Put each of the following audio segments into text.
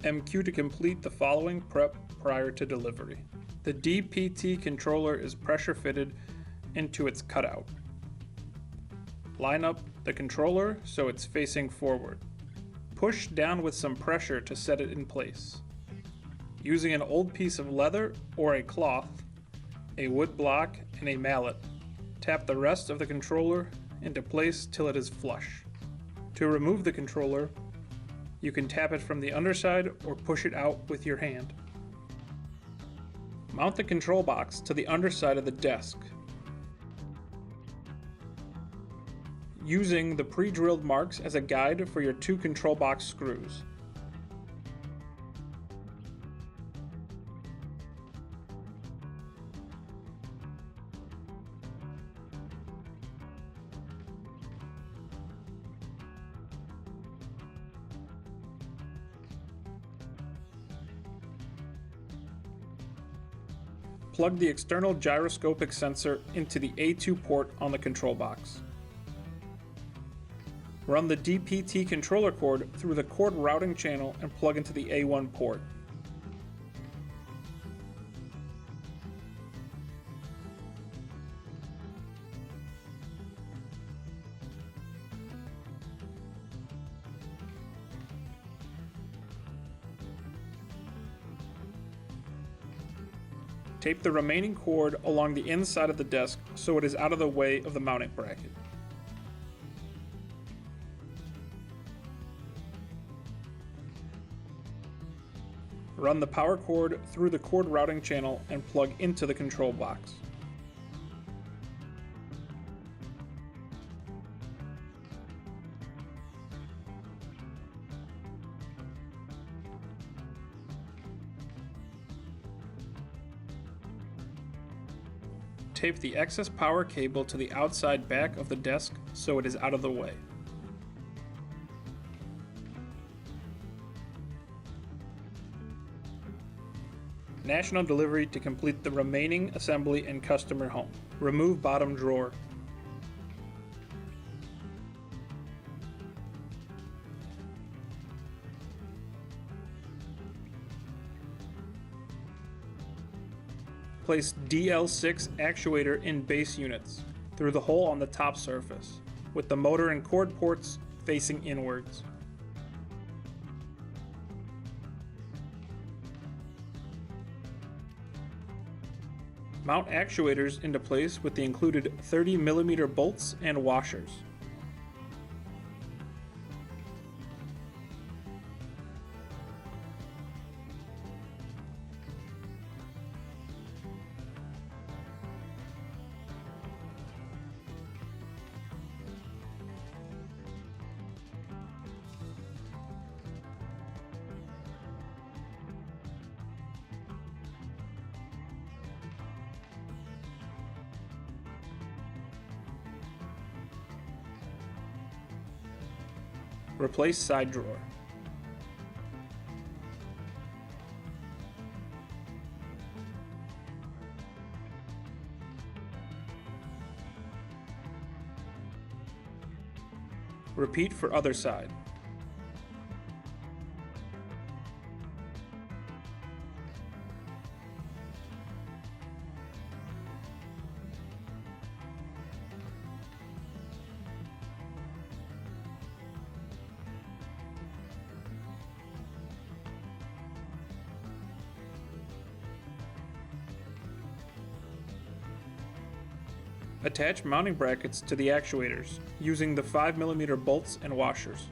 MQ to complete the following prep prior to delivery. The DPT controller is pressure fitted into its cutout. Line up the controller so it's facing forward. Push down with some pressure to set it in place. Using an old piece of leather or a cloth, a wood block, and a mallet, tap the rest of the controller into place till it is flush. To remove the controller, you can tap it from the underside or push it out with your hand. Mount the control box to the underside of the desk, using the pre-drilled marks as a guide for your 2 control box screws. Plug the external gyroscopic sensor into the A2 port on the control box. Run the DPT controller cord through the cord routing channel and plug into the A1 port. Tape the remaining cord along the inside of the desk so it is out of the way of the mounting bracket. Run the power cord through the cord routing channel and plug into the control box. Tape the excess power cable to the outside back of the desk so it is out of the way. National delivery to complete the remaining assembly in customer home. Remove bottom drawer. Place DL6 actuator in base units through the hole on the top surface, with the motor and cord ports facing inwards. Mount actuators into place with the included 30mm bolts and washers. Replace side drawer. Repeat for other side. Attach mounting brackets to the actuators using the 5mm bolts and washers.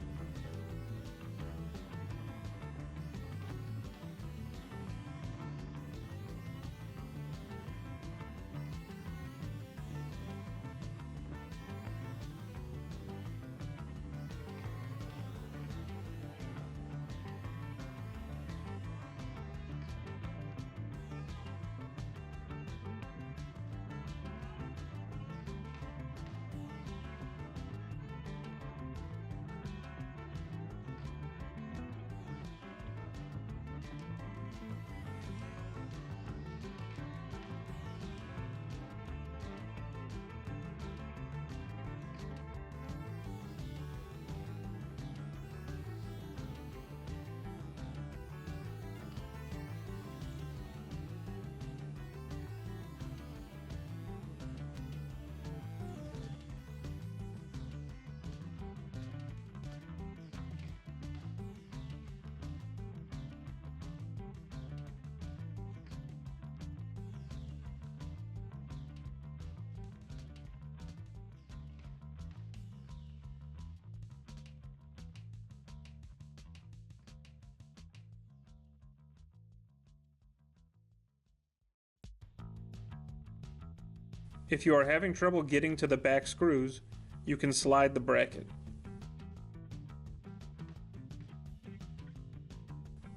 If you are having trouble getting to the back screws, you can slide the bracket.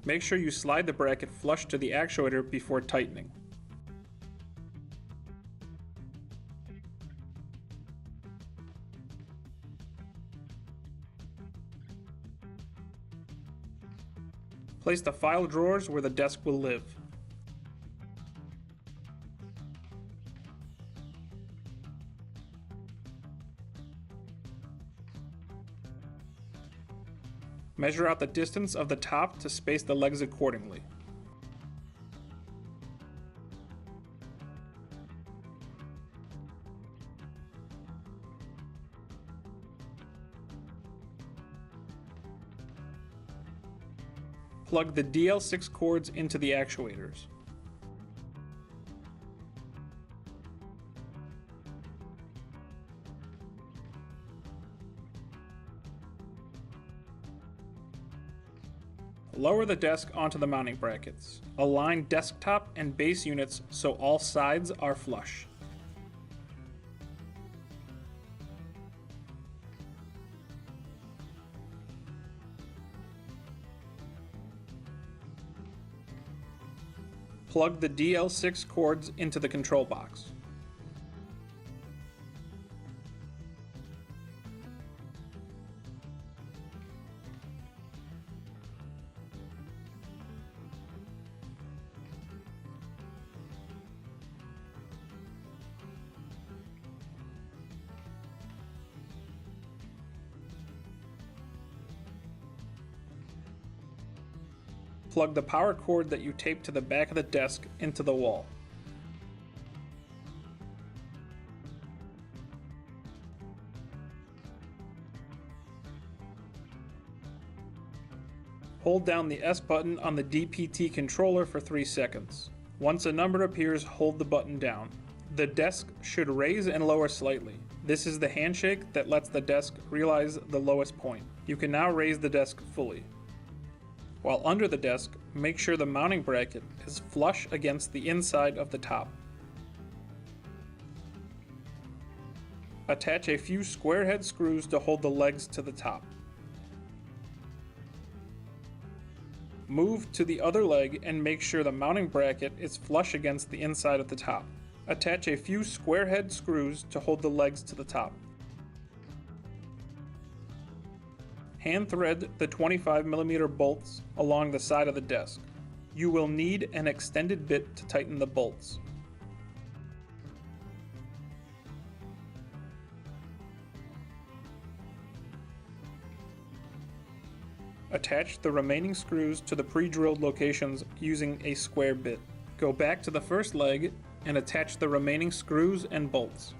Make sure you slide the bracket flush to the actuator before tightening. Place the file drawers where the desk will live. Measure out the distance of the top to space the legs accordingly. Plug the DL6 cords into the actuators. Lower the desk onto the mounting brackets. Align desktop and base units so all sides are flush. Plug the DL6 cords into the control box. Plug the power cord that you taped to the back of the desk into the wall. Hold down the S button on the DPT controller for 3 seconds. Once a number appears, hold the button down. The desk should raise and lower slightly. This is the handshake that lets the desk realize the lowest point. You can now raise the desk fully. While under the desk, make sure the mounting bracket is flush against the inside of the top. Attach a few square head screws to hold the legs to the top. Move to the other leg and make sure the mounting bracket is flush against the inside of the top. Attach a few square head screws to hold the legs to the top. Hand thread the 25mm bolts along the side of the desk. You will need an extended bit to tighten the bolts. Attach the remaining screws to the pre-drilled locations using a square bit. Go back to the first leg and attach the remaining screws and bolts.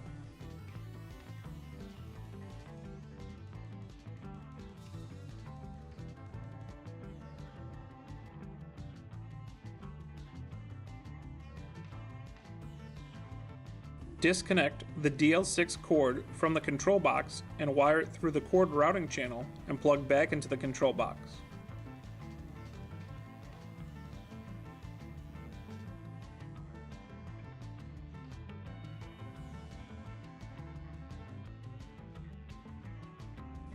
Disconnect the DL6 cord from the control box and wire it through the cord routing channel and plug back into the control box.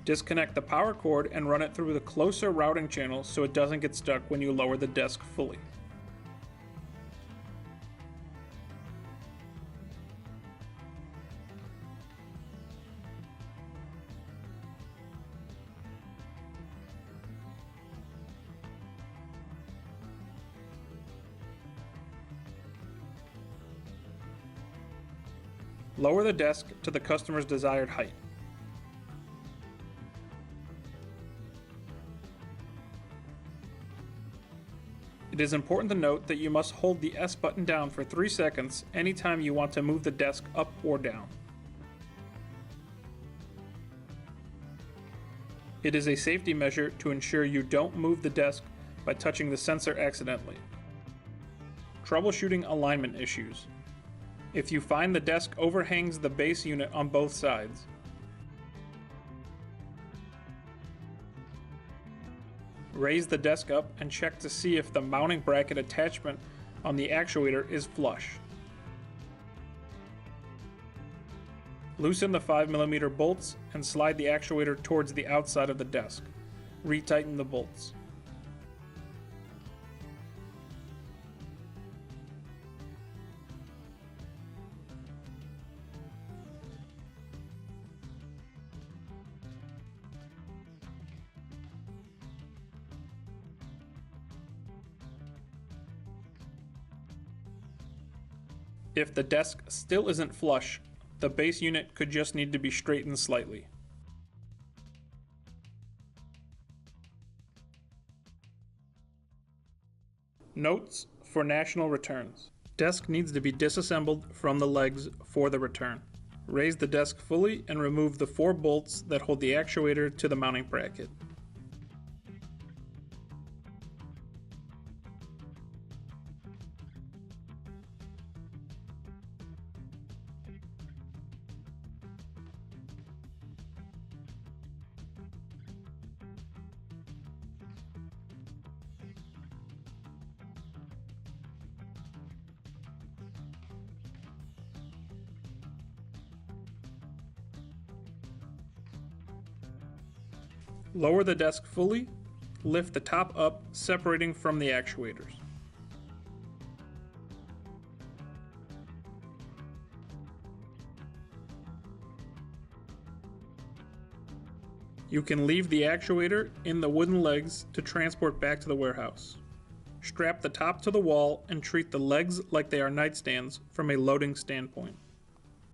Disconnect the power cord and run it through the closer routing channel so it doesn't get stuck when you lower the desk fully. Lower the desk to the customer's desired height. It is important to note that you must hold the S button down for 3 seconds anytime you want to move the desk up or down. It is a safety measure to ensure you don't move the desk by touching the sensor accidentally. Troubleshooting alignment issues. If you find the desk overhangs the base unit on both sides, raise the desk up and check to see if the mounting bracket attachment on the actuator is flush. Loosen the 5mm bolts and slide the actuator towards the outside of the desk. Retighten the bolts. If the desk still isn't flush, the base unit could just need to be straightened slightly. Notes for national returns. Desk needs to be disassembled from the legs for the return. Raise the desk fully and remove the 4 bolts that hold the actuator to the mounting bracket. Lower the desk fully, lift the top up, separating from the actuators. You can leave the actuator in the wooden legs to transport back to the warehouse. Strap the top to the wall and treat the legs like they are nightstands from a loading standpoint.